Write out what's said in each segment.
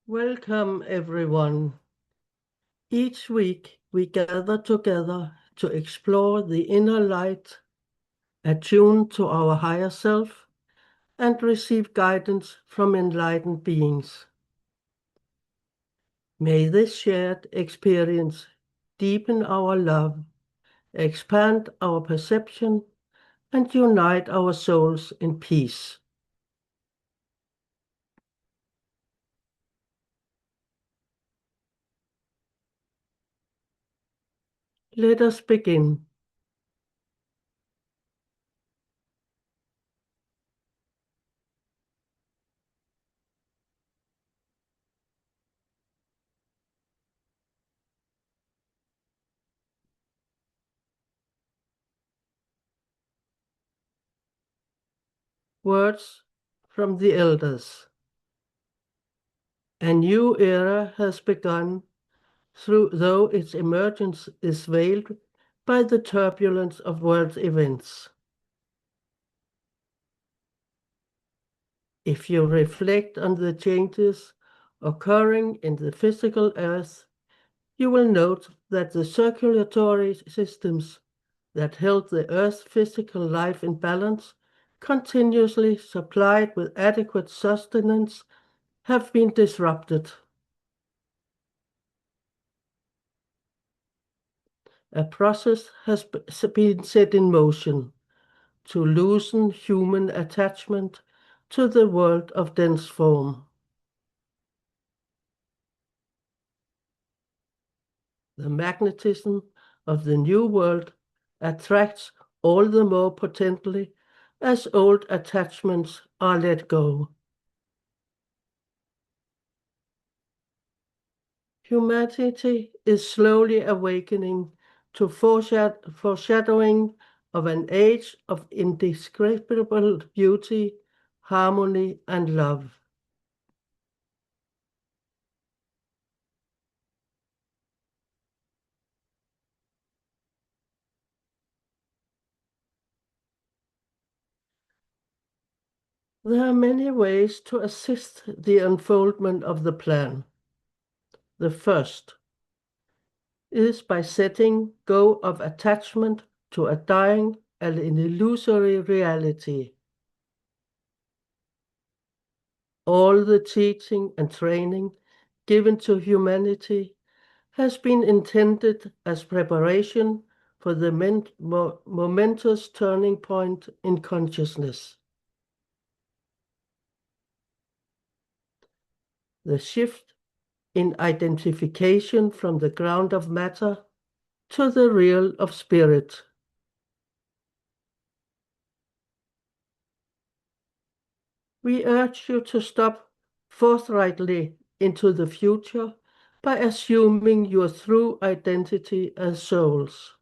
Welcome, everyone. Each week we gather together to explore the inner light, attune to our higher self, and receive guidance from enlightened beings. May this shared experience deepen our love, expand our perception, and unite our souls in peace. Let us begin. Words from the elders. A new era has begun though its emergence is veiled by the turbulence of world events. If you reflect on the changes occurring in the physical earth, you will note that the circulatory systems that held the earth's physical life in balance, continuously supplied with adequate sustenance, have been disrupted. A process has been set in motion to loosen human attachment to the world of dense form. The magnetism of the new world attracts all the more potently as old attachments are let go. Humanity is slowly awakening to foreshadowing of an age of indescribable beauty, harmony, and love. There are many ways to assist the unfoldment of the plan. The first is by setting go of attachment to a dying and an illusory reality. All the teaching and training given to humanity has been intended as preparation for the momentous turning point in consciousness. The shift in identification from the ground of matter to the real of spirit. We urge you to stop forthrightly into the future by assuming your true identity as souls.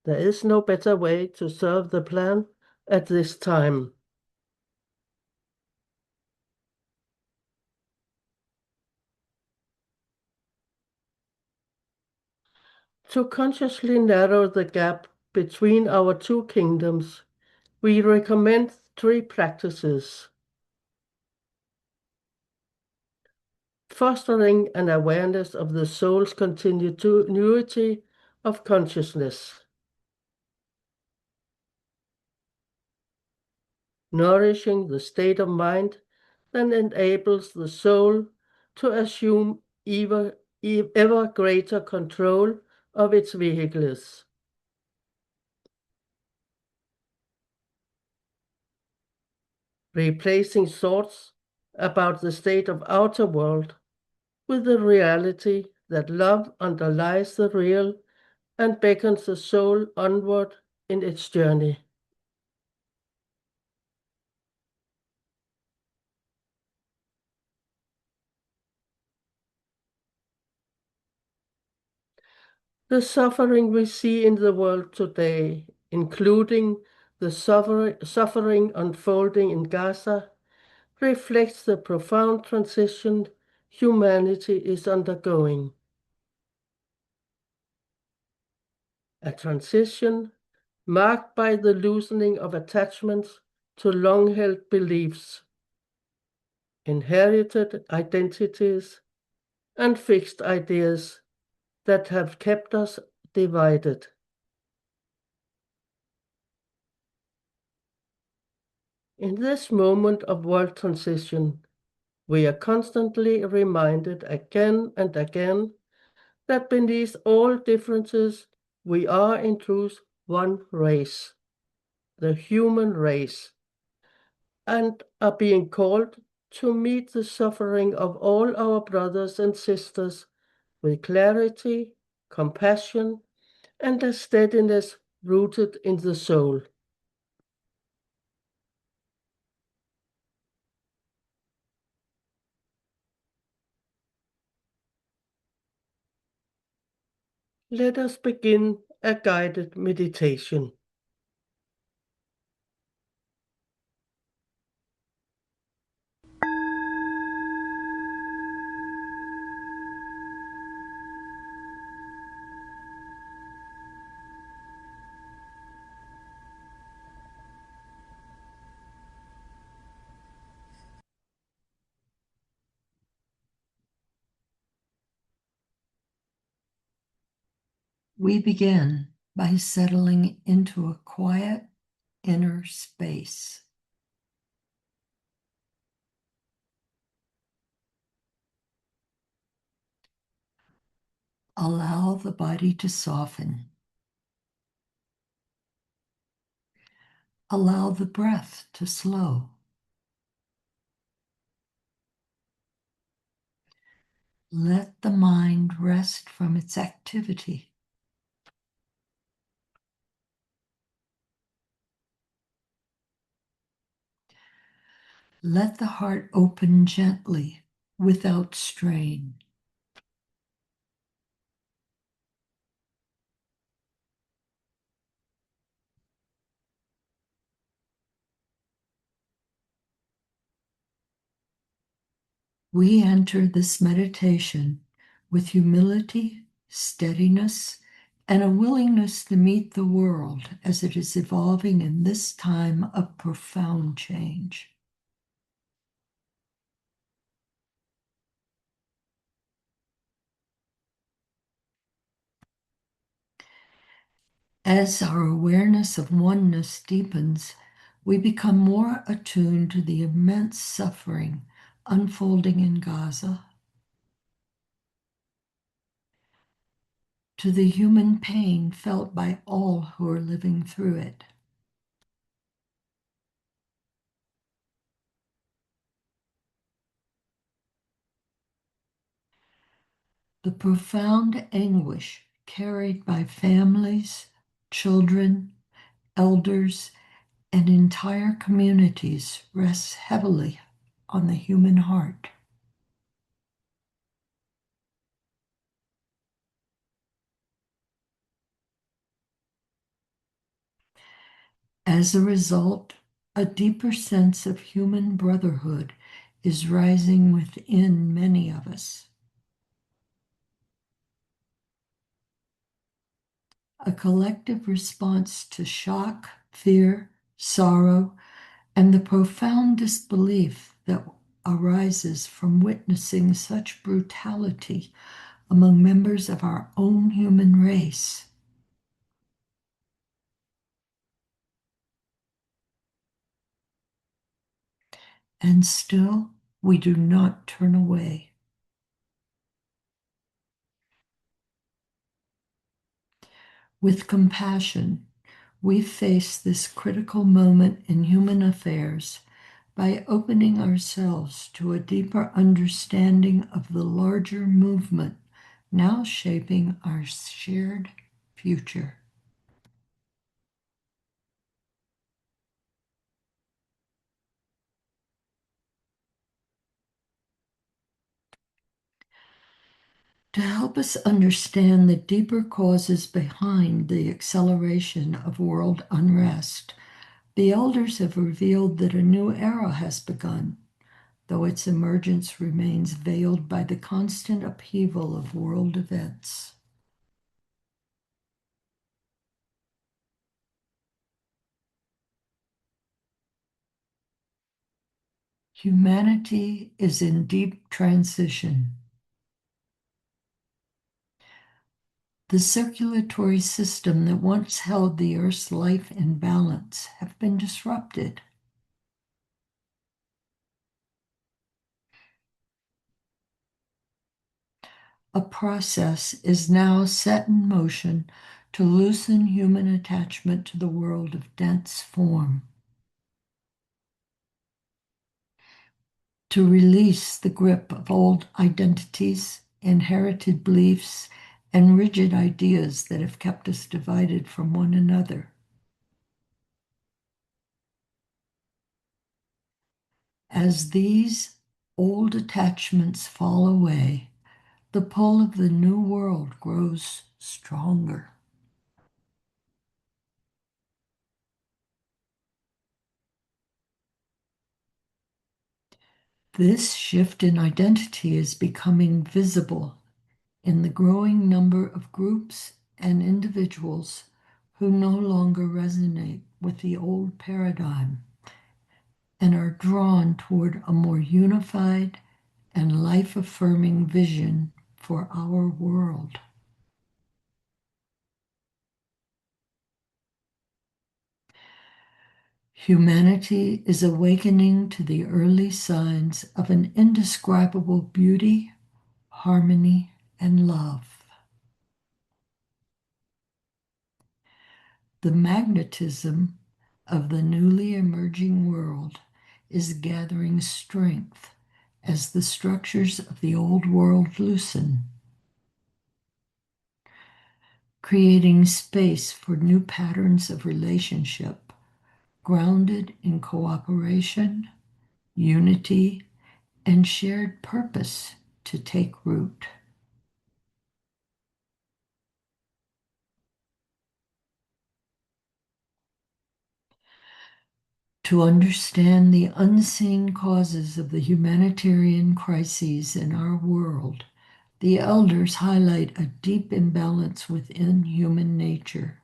There is no better way to serve the plan at this time. To consciously narrow the gap between our two kingdoms, we recommend three practices: fostering an awareness of the soul's continuity of consciousness, nourishing the state of mind that enables the soul to assume ever greater control of its vehicles. Replacing thoughts about the state of outer world with the reality that love underlies the real and beckons the soul onward in its journey. The suffering we see in the world today, including the suffering unfolding in Gaza, reflects the profound transition humanity is undergoing. A transition marked by the loosening of attachments to long-held beliefs, inherited identities, and fixed ideas that have kept us divided. In this moment of world transition, we are constantly reminded again and again that beneath all differences, we are in truth one race, the human race, and are being called to meet the suffering of all our brothers and sisters with clarity, compassion, and a steadiness rooted in the soul. Let us begin a guided meditation. We begin by settling into a quiet inner space. Allow the body to soften. Allow the breath to slow. Let the mind rest from its activity. Let the heart open gently without strain. We enter this meditation with humility, steadiness, and a willingness to meet the world as it is evolving in this time of profound change. As our awareness of oneness deepens, we become more attuned to the immense suffering unfolding in Gaza, to the human pain felt by all who are living through it. The profound anguish carried by families, children, elders, and entire communities rests heavily on the human heart. As a result, a deeper sense of human brotherhood is rising within many of us. A collective response to shock, fear, sorrow, and the profound disbelief that arises from witnessing such brutality among members of our own human race. And still, we do not turn away. With compassion, we face this critical moment in human affairs by opening ourselves to a deeper understanding of the larger movement now shaping our shared future. To help us understand the deeper causes behind the acceleration of world unrest, the elders have revealed that a new era has begun, though its emergence remains veiled by the constant upheaval of world events. Humanity is in deep transition. The circulatory system that once held the Earth's life in balance have been disrupted. A process is now set in motion to loosen human attachment to the world of dense form, to release the grip of old identities, inherited beliefs, and rigid ideas that have kept us divided from one another. As these old attachments fall away, the pull of the new world grows stronger. This shift in identity is becoming visible in the growing number of groups and individuals who no longer resonate with the old paradigm and are drawn toward a more unified and life-affirming vision for our world. Humanity is awakening to the early signs of an indescribable beauty, harmony, and love. The magnetism of the newly emerging world is gathering strength as the structures of the old world loosen, creating space for new patterns of relationship grounded in cooperation, unity, and shared purpose to take root. To understand the unseen causes of the humanitarian crises in our world, the elders highlight a deep imbalance within human nature,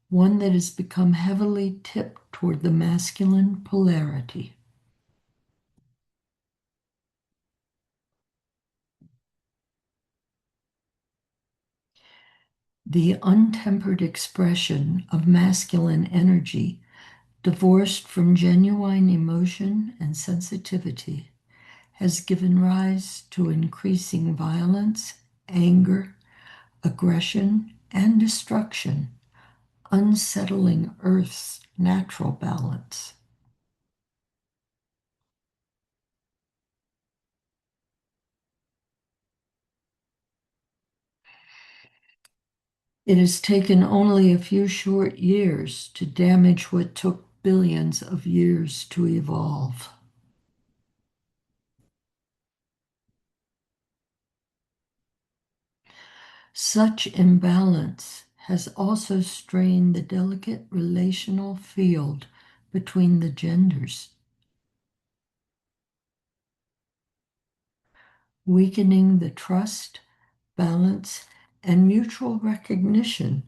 one that has become heavily tipped toward the masculine polarity. The untempered expression of masculine energy, divorced from genuine emotion and sensitivity, has given rise to increasing violence, anger, aggression, and destruction, unsettling Earth's natural balance. It has taken only a few short years to damage what took billions of years to evolve. Such imbalance has also strained the delicate relational field between the genders, weakening the trust, balance, and mutual recognition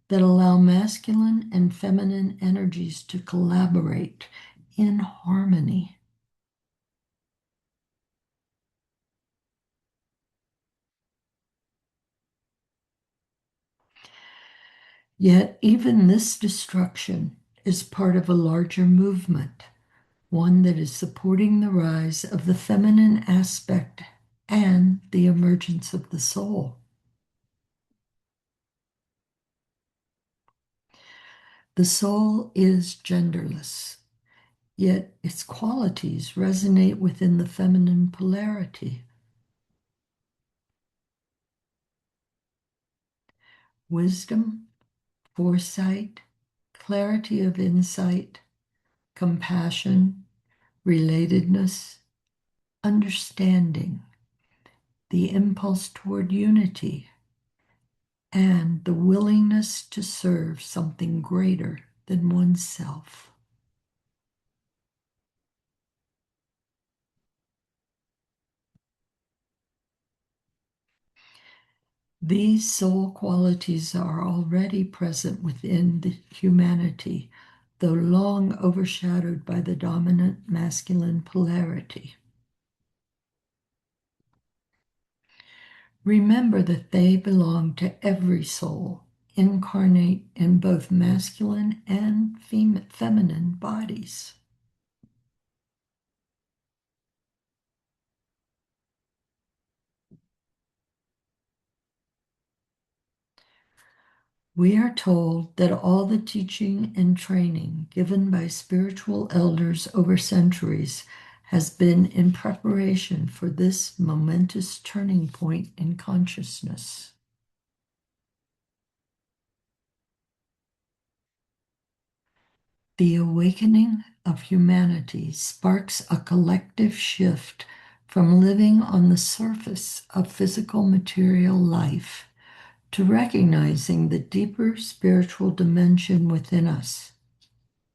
that allow masculine and feminine energies to collaborate in harmony. Yet, even this destruction is part of a larger movement, one that is supporting the rise of the feminine aspect and the emergence of the soul. The soul is genderless, yet its qualities resonate within the feminine polarity. Wisdom, foresight, clarity of insight, compassion, relatedness, understanding, the impulse toward unity, and the willingness to serve something greater than oneself. These soul qualities are already present within the humanity, though long overshadowed by the dominant masculine polarity. Remember that they belong to every soul, incarnate in both masculine and feminine bodies. We are told that all the teaching and training given by spiritual elders over centuries has been in preparation for this momentous turning point in consciousness. The awakening of humanity sparks a collective shift from living on the surface of physical material life to recognizing the deeper spiritual dimension within us,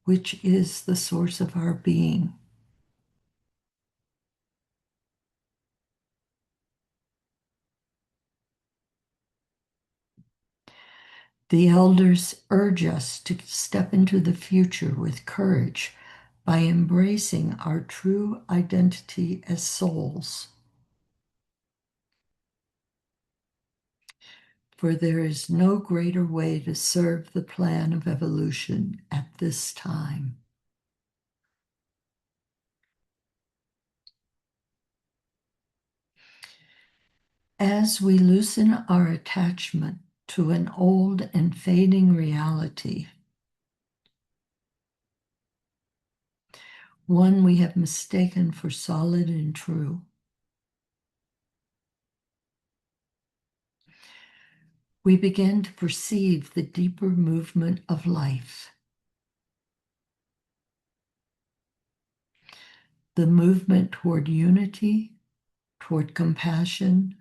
which is the source of our being. The elders urge us to step into the future with courage by embracing our true identity as souls. For there is no greater way to serve the plan of evolution at this time. As we loosen our attachment to an old and fading reality, one we have mistaken for solid and true, we begin to perceive the deeper movement of life. The movement toward unity, toward compassion,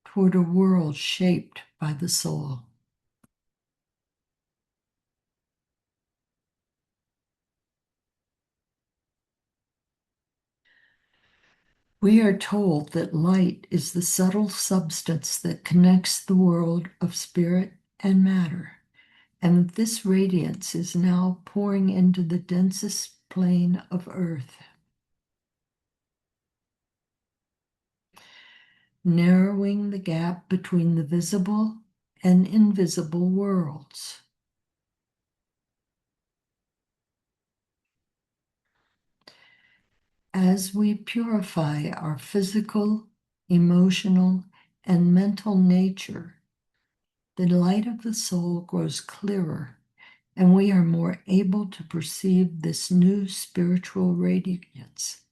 toward a world shaped by the soul. We are told that light is the subtle substance that connects the world of spirit and matter, and that this radiance is now pouring into the densest plane of earth, narrowing the gap between the visible and invisible worlds. As we purify our physical, emotional, and mental nature, the light of the soul grows clearer, and we are more able to perceive this new spiritual radiance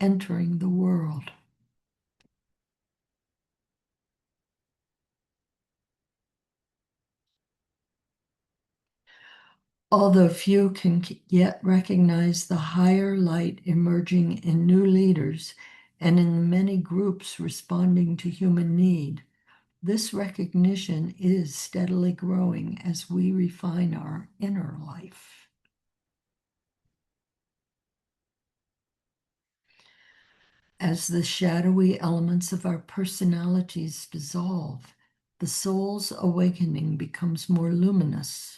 entering the world. Although few can yet recognize the higher light emerging in new leaders and in the many groups responding to human need, this recognition is steadily growing as we refine our inner life. As the shadowy elements of our personalities dissolve, the soul's awakening becomes more luminous.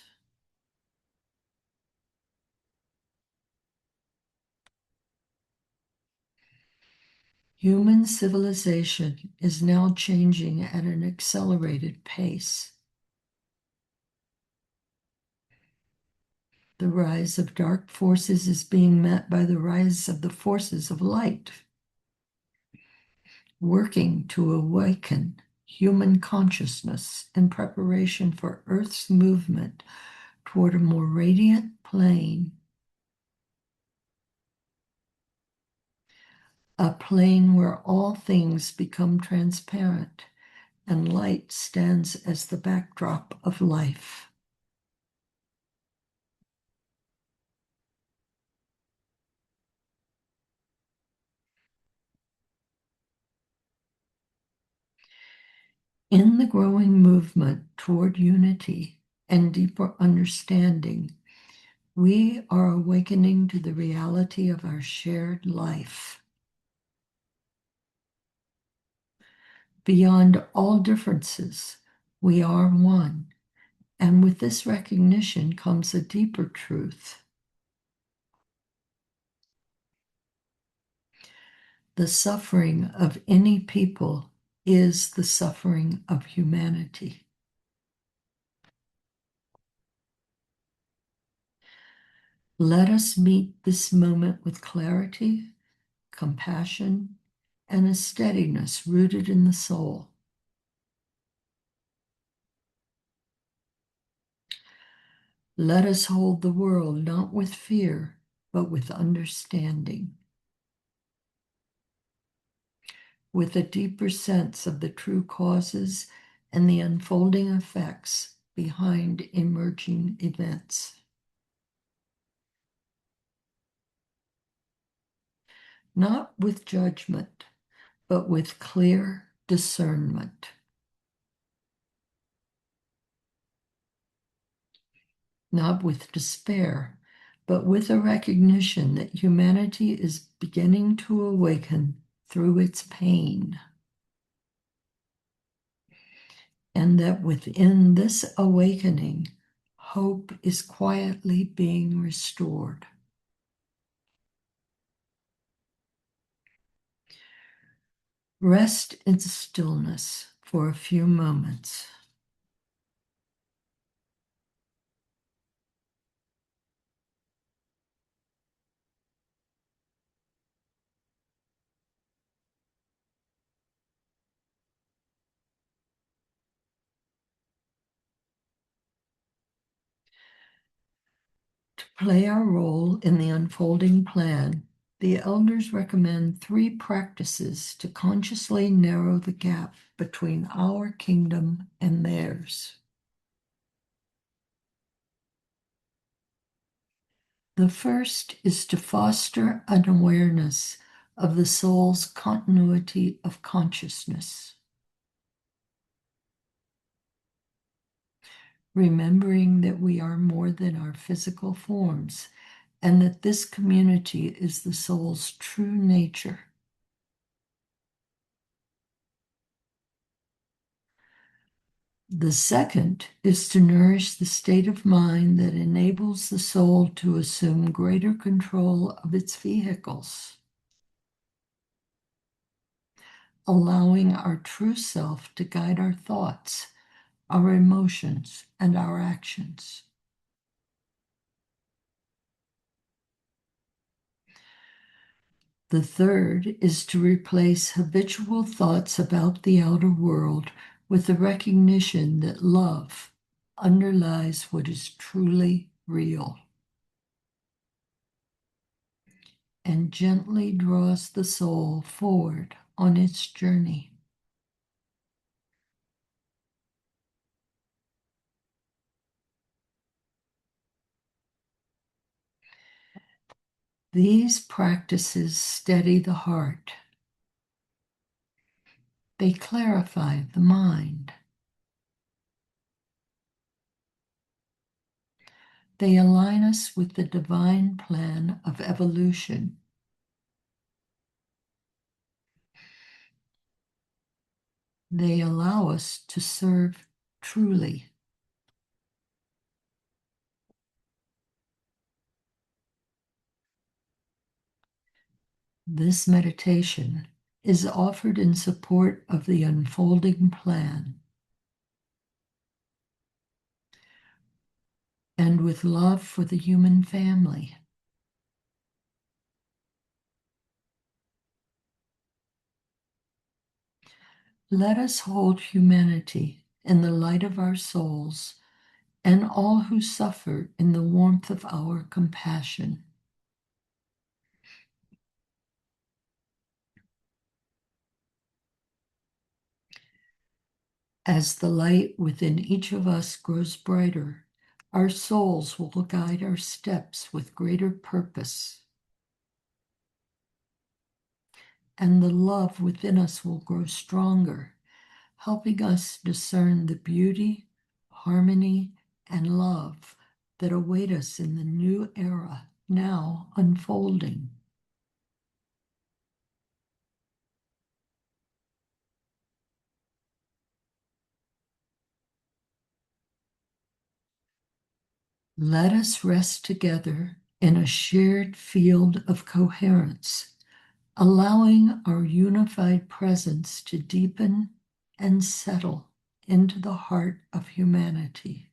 Human civilization is now changing at an accelerated pace. The rise of dark forces is being met by the rise of the forces of light, working to awaken human consciousness in preparation for Earth's movement toward a more radiant plane, a plane where all things become transparent and light stands as the backdrop of life. In the growing movement toward unity and deeper understanding, we are awakening to the reality of our shared life. Beyond all differences, we are one, And with this recognition comes a deeper truth. The suffering of any people is the suffering of humanity. Let us meet this moment with clarity, compassion, and a steadiness rooted in the soul. Let us hold the world not with fear, but with understanding, with a deeper sense of the true causes and the unfolding effects behind emerging events. Not with judgment, but with clear discernment. Not with despair, but with a recognition that humanity is beginning to awaken through its pain. And that within this awakening, hope is quietly being restored. Rest in stillness for a few moments. To play our role in the unfolding plan, the elders recommend 3 practices to consciously narrow the gap between our kingdom and theirs. The first is to foster an awareness of the soul's continuity of consciousness, remembering that we are more than our physical forms and that this community is the soul's true nature. The second is to nourish the state of mind that enables the soul to assume greater control of its vehicles, allowing our true self to guide our thoughts, our emotions, and our actions. The third is to replace habitual thoughts about the outer world with the recognition that love underlies what is truly real and gently draws the soul forward on its journey. These practices steady the heart. They clarify the mind. They align us with the divine plan of evolution. They allow us to serve truly. This meditation is offered in support of the unfolding plan and with love for the human family. Let us hold humanity in the light of our souls and all who suffer in the warmth of our compassion. As the light within each of us grows brighter, our souls will guide our steps with greater purpose. And the love within us will grow stronger, helping us discern the beauty, harmony, and love that await us in the new era now unfolding. Let us rest together in a shared field of coherence, allowing our unified presence to deepen and settle into the heart of humanity.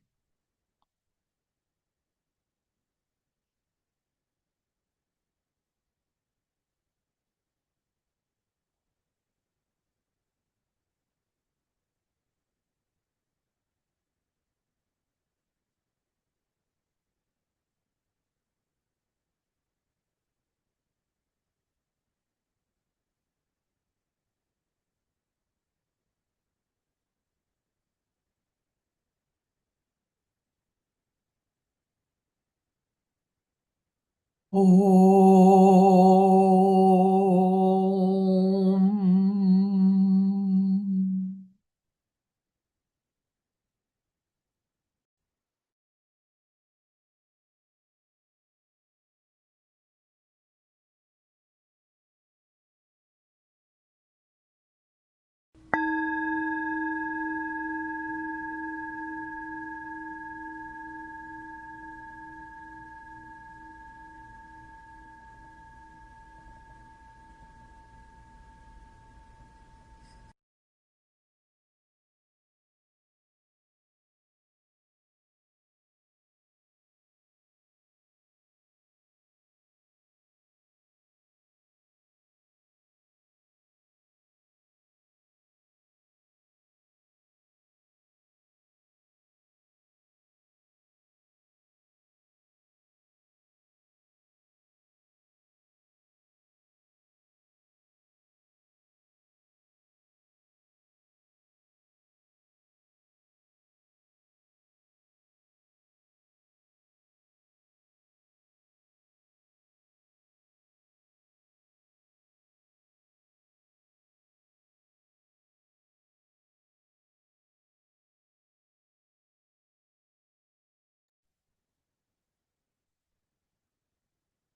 Om.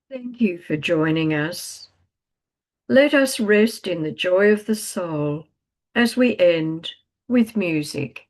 Thank you for joining us. Let us rest in the joy of the soul as we end with music.